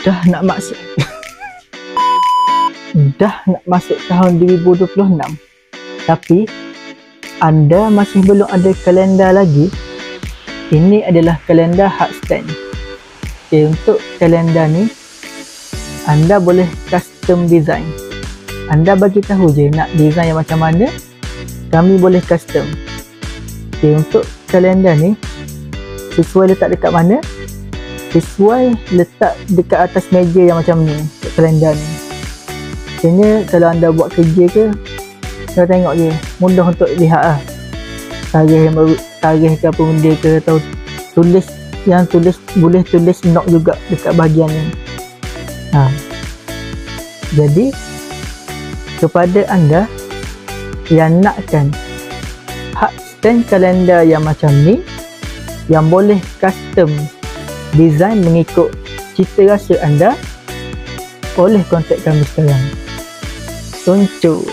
Dah nak masuk tahun 2026, tapi anda masih belum ada kalender lagi. Ini adalah kalender hard stand. Okay, untuk kalender ni anda boleh custom design. Anda bagi tahu je nak design yang macam mana, kami boleh custom. Okay, untuk kalender ni sesuai letak dekat mana? Sesuai letak dekat atas meja yang macam ni, kalender ni. Maksudnya kalau anda buat kerja ke, kita tengok je, mudah untuk lihat lah. Tarikh ke apa benda ke, atau boleh tulis note juga dekat bahagian ni. Jadi kepada anda yang nakkan hard stand kalender yang macam ni, yang boleh custom design mengikut cita rasa anda, boleh kontak kami sekarang. Tunjuk.